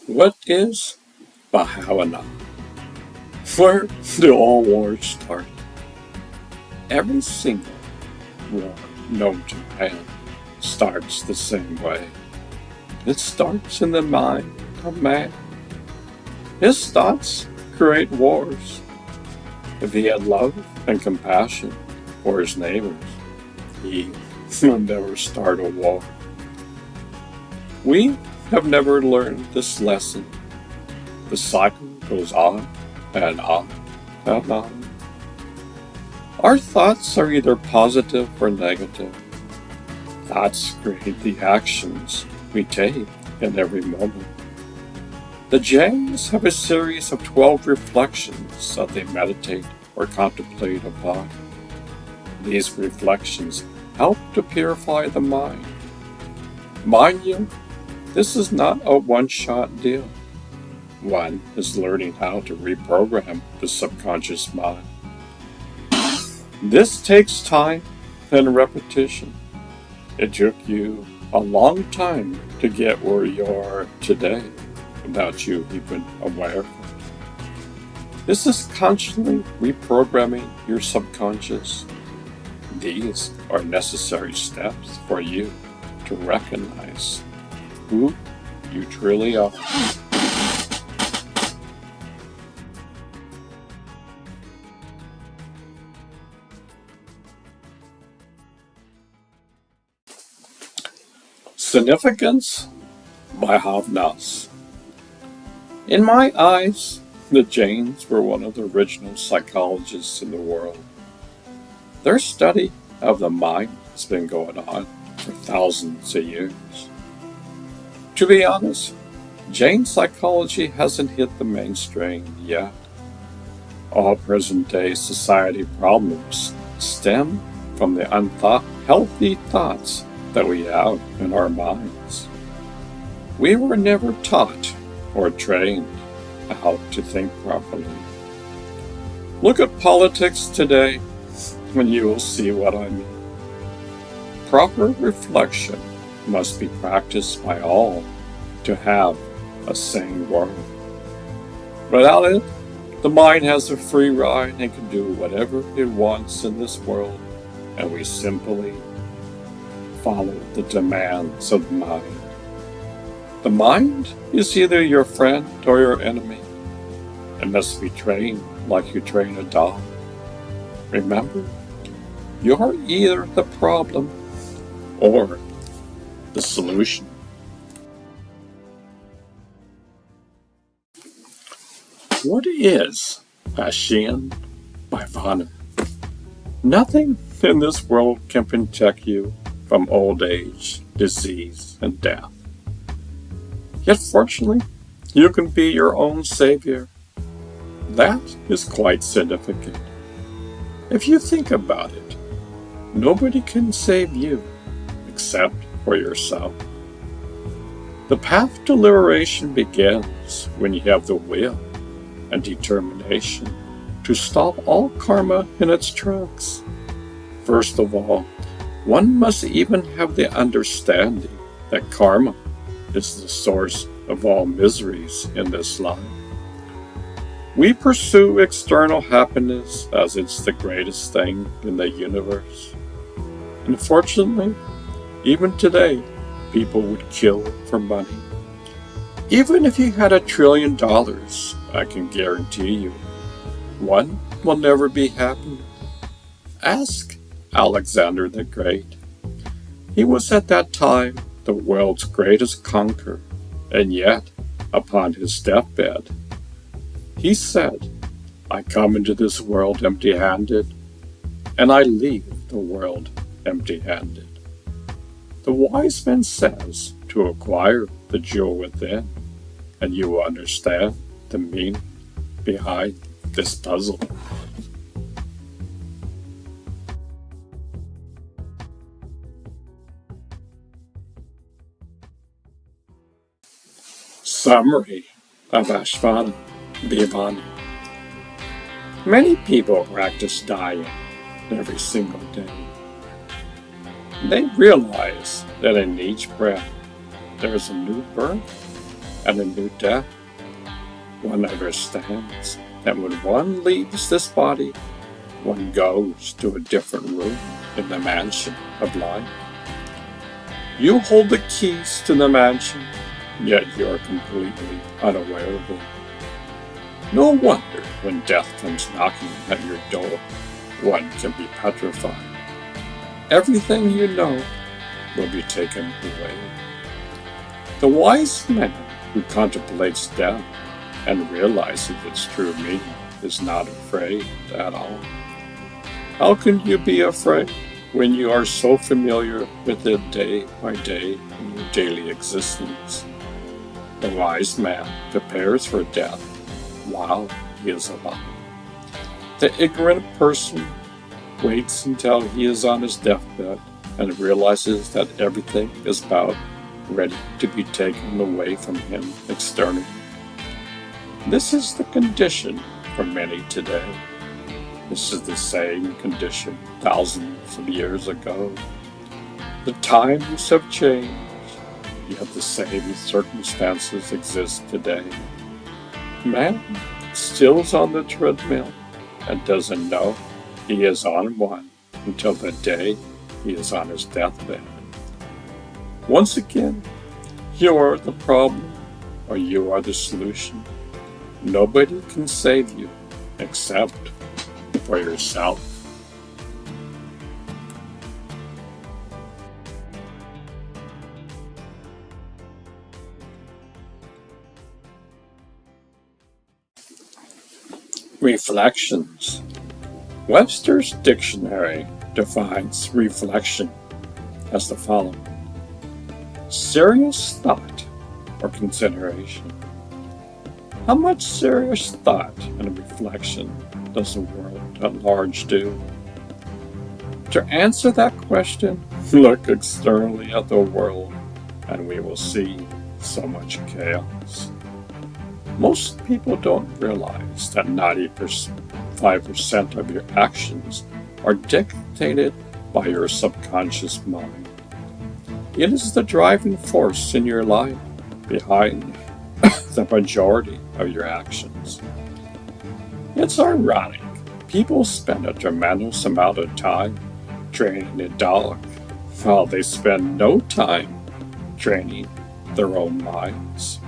What is Baha'u'llah? Where do all wars start? Every single war known to man starts the same way. It starts in the mind of man. His thoughts create wars. If he had love and compassion for his neighbors, he would never start a war. We have never learned this lesson. The cycle goes on and on and on. Our thoughts are either positive or negative. Thoughts create the actions we take in every moment. The Jains have a series of 12 reflections that they meditate or contemplate upon. These reflections help to purify the mind. Mind you, this is not a one-shot deal. One is learning how to reprogram the subconscious mind. This takes time and repetition. It took you a long time to get where you are today without you even aware of it. This is constantly reprogramming your subconscious. These are necessary steps for you to recognize who you truly are. Significance by Havnas. In my eyes, the Jains were one of the original psychologists in the world. Their study of the mind has been going on for thousands of years. To be honest, Jain psychology hasn't hit the mainstream yet. All present-day society problems stem from the unhealthy thoughts that we have in our minds. We were never taught or trained how to think properly. Look at politics today, and you will see what I mean. Proper reflection must be practiced by all to have a sane world. Without it, the mind has a free ride and can do whatever it wants in this world, and we simply follow the demands of the mind. The mind is either your friend or your enemy. It must be trained like you train a dog. Remember, you're either the problem or the solution. What is Paryushan by Vana? Nothing in this world can protect you from old age, disease, and death. Yet fortunately, you can be your own savior. That is quite significant. If you think about it, nobody can save you except for yourself. The path to liberation begins when you have the will and determination to stop all karma in its tracks. First of all, one must even have the understanding that karma is the source of all miseries in this life. We pursue external happiness as it's the greatest thing in the universe. Unfortunately, even today, people would kill for money. Even if you had $1 trillion, I can guarantee you, one will never be happy. Ask Alexander the Great. He was at that time the world's greatest conqueror, and yet, upon his deathbed, he said, I come into this world empty-handed, and I leave the world empty-handed. The wise man says to acquire the jewel within, and you will understand the meaning behind this puzzle. Summary of Ashvana Bhivani. Many people practice dying every single day. They realize that in each breath there is a new birth and a new death. One understands that when one leaves this body, one goes to a different room in the mansion of life. You hold the keys to the mansion, yet you are completely unaware of it. No wonder when death comes knocking at your door, one can be petrified. Everything you know will be taken away. The wise man who contemplates death and realizes its true meaning is not afraid at all. How can you be afraid when you are so familiar with it day by day in your daily existence? The wise man prepares for death while he is alive. The ignorant person waits until he is on his deathbed and realizes that everything is about ready to be taken away from him externally. This is the condition for many today. This is the same condition thousands of years ago. The times have changed, yet the same circumstances exist today. Man still is on the treadmill and doesn't know he is on one until the day he is on his deathbed. Once again, you are the problem or you are the solution. Nobody can save you except for yourself. Reflections. Webster's dictionary defines reflection as the following: serious thought or consideration. How much serious thought and reflection does the world at large do? To answer that question, look externally at the world and we will see so much chaos. Most people don't realize that 95% of your actions are dictated by your subconscious mind. It is the driving force in your life behind the majority of your actions. It's ironic. People spend a tremendous amount of time training a dog, while they spend no time training their own minds.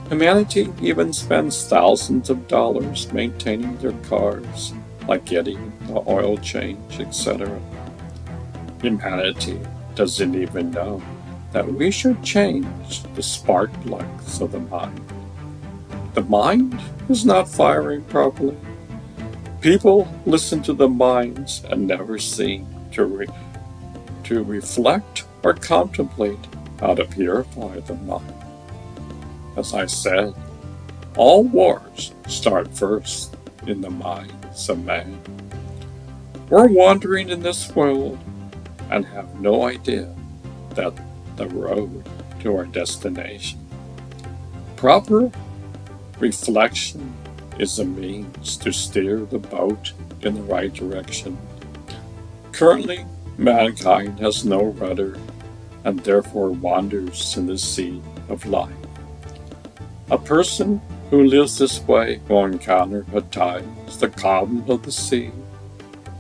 Humanity even spends thousands of dollars maintaining their cars, like getting the oil change, etc. Humanity doesn't even know that we should change the spark plugs of the mind. The mind is not firing properly. People listen to the minds and never seem to reflect or contemplate how to purify the mind. As I said, all wars start first in the minds of man. We're wandering in this world and have no idea that the road to our destination. Proper reflection is a means to steer the boat in the right direction. Currently, mankind has no rudder and therefore wanders in the sea of life. A person who lives this way will encounter at times the calm of the sea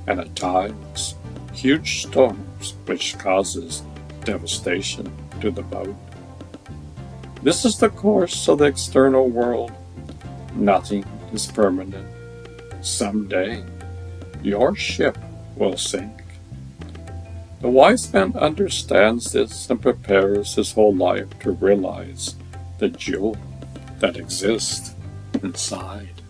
and at times huge storms which causes devastation to the boat. This is the course of the external world. Nothing is permanent. Someday, your ship will sink. The wise man understands this and prepares his whole life to realize the jewel that exists inside.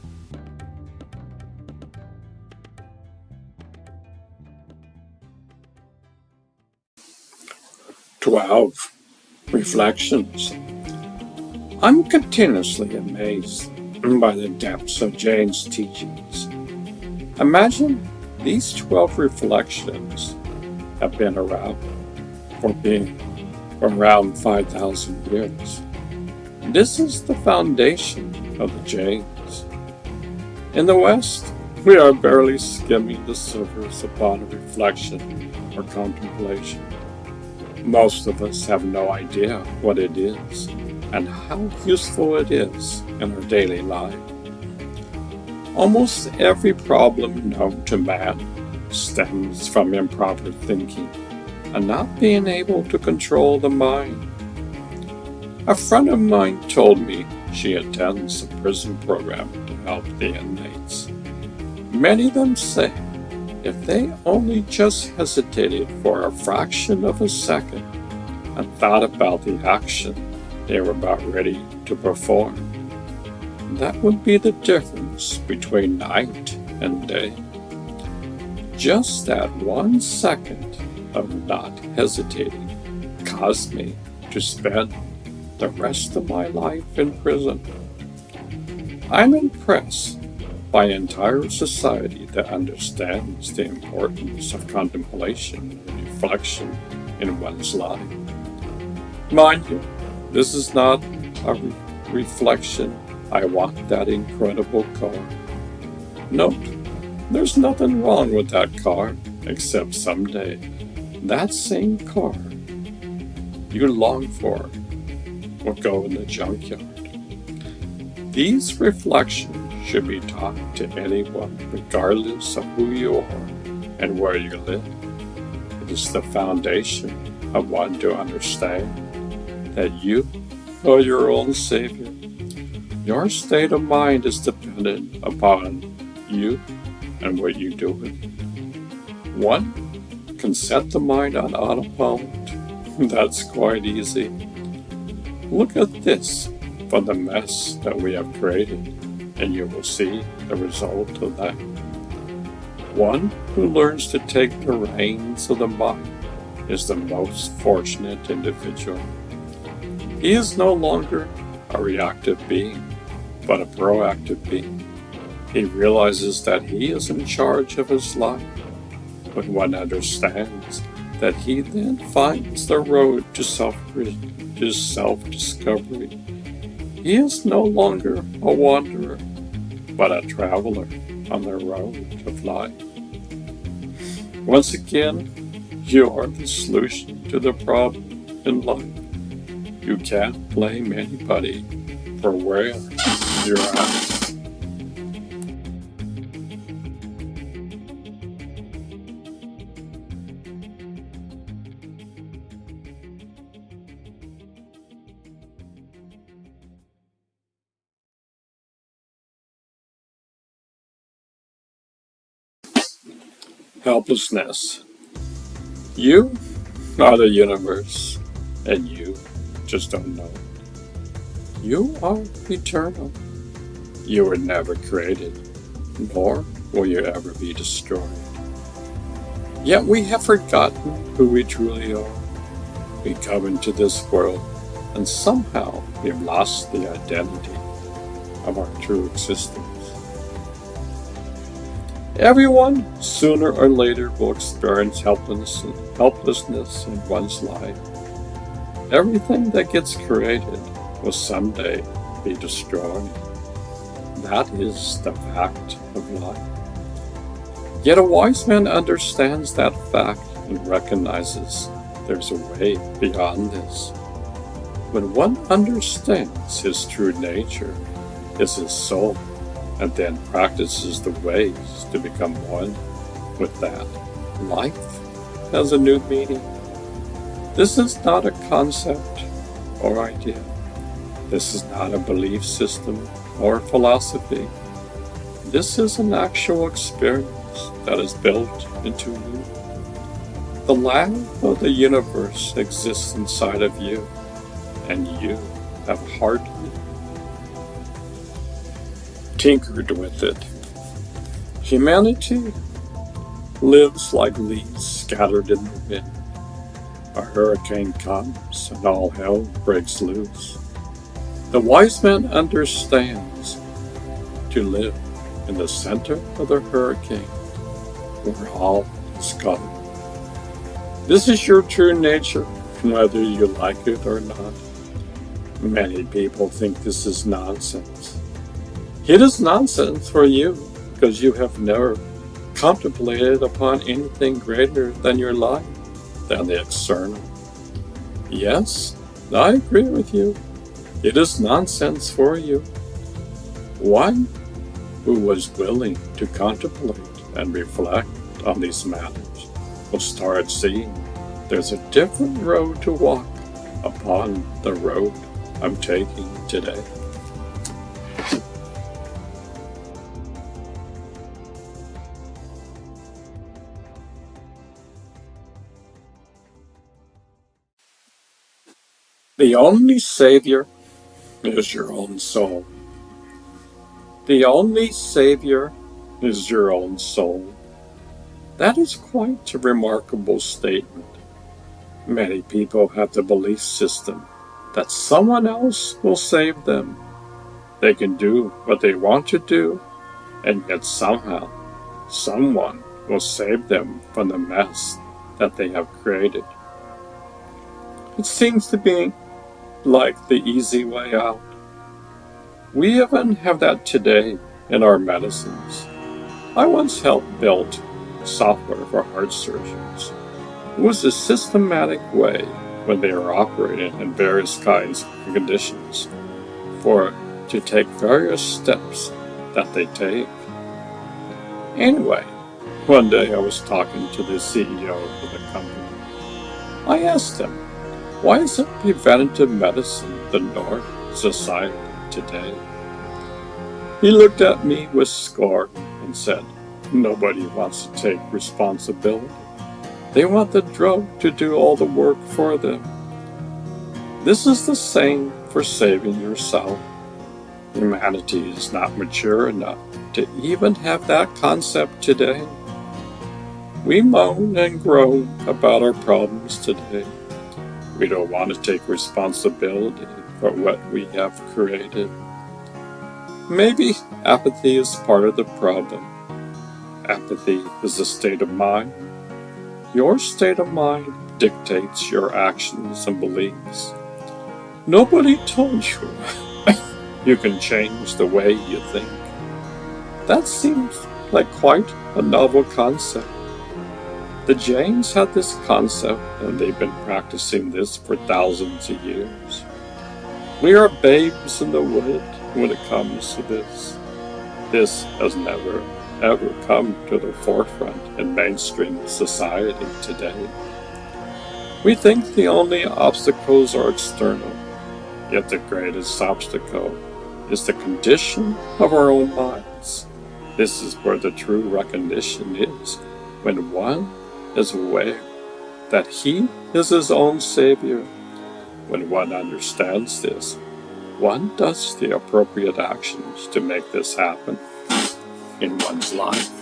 "12. Reflections. I'm continuously amazed by the depths of Jane's teachings. Imagine these 12 reflections have been around for being around 5,000 years. This is the foundation of the Janes. In the West, we are barely skimming the surface upon a reflection or contemplation. Most of us have no idea what it is. and how useful it is in our daily life. Almost every problem known to man stems from improper thinking and not being able to control the mind. A friend of mine told me she attends a prison program to help the inmates. Many of them say if they only just hesitated for a fraction of a second and thought about the action they were about ready to perform, that would be the difference between night and day. Just that 1 second of not hesitating caused me to spend the rest of my life in prison. I'm impressed by an entire society that understands the importance of contemplation and reflection in one's life. Mind you, this is not a reflection, I want that incredible car. Note, there's nothing wrong with that car, except someday that same car you long for will go in the junkyard. These reflections should be taught to anyone, regardless of who you are and where you live. It is the foundation of one to understand that you are your own savior. Your state of mind is dependent upon you and what you do with it. One can set the mind on autopilot. That's quite easy. Look at this from the mess that we have created, and you will see the result of that. One who learns to take the reins of the mind is the most fortunate individual. He is no longer a reactive being, but a proactive being. He realizes that he is in charge of his life. When one understands that, he then finds the road to self-discovery. He is no longer a wanderer, but a traveler on the road of life. Once again, you are the solution to the problem in life. You can't blame anybody for where you're at. Helplessness. You are the universe, and you just don't know it. You are eternal. You were never created, nor will you ever be destroyed. Yet we have forgotten who we truly are. We come into this world, and somehow we have lost the identity of our true existence. Everyone, sooner or later, will experience helplessness in one's life. Everything that gets created will someday be destroyed. That is the fact of life. Yet a wise man understands that fact and recognizes there's a way beyond this. When one understands his true nature is his soul, and then practices the ways to become one with that, life has a new meaning. This is not a concept or idea. This is not a belief system or philosophy. This is an actual experience that is built into you. The lab of the universe exists inside of you, and you have hardly tinkered with it. Humanity lives like leaves scattered in the wind. A hurricane comes and all hell breaks loose. The wise man understands to live in the center of the hurricane where all is gone. This is your true nature, whether you like it or not. Many people think this is nonsense. It is nonsense for you because you have never contemplated upon anything greater than your life, than the external. Yes, I agree with you. It is nonsense for you. One who was willing to contemplate and reflect on these matters will start seeing there's a different road to walk upon the road I'm taking today. The only savior is your own soul. The only savior is your own soul. That is quite a remarkable statement. Many people have the belief system that someone else will save them. They can do what they want to do, and yet somehow someone will save them from the mess that they have created. It seems to be like the easy way out. We even have that today in our medicines. I once helped build software for heart surgeons. It was a systematic way when they are operating in various kinds of conditions to take various steps that they take. Anyway, one day I was talking to the CEO of the company. I asked him, why isn't preventative medicine the norm in society today? He looked at me with scorn and said, nobody wants to take responsibility. They want the drug to do all the work for them. This is the same for saving yourself. Humanity is not mature enough to even have that concept today. We moan and groan about our problems today. We don't want to take responsibility for what we have created. Maybe apathy is part of the problem. Apathy is a state of mind. Your state of mind dictates your actions and beliefs. Nobody told you you can change the way you think. That seems like quite a novel concept. The Jains had this concept, and they've been practicing this for thousands of years. We are babes in the wood when it comes to this. This has never, ever come to the forefront in mainstream society today. We think the only obstacles are external, yet the greatest obstacle is the condition of our own minds. This is where the true recognition is, when one is aware that he is his own savior. When one understands this, one does the appropriate actions to make this happen in one's life.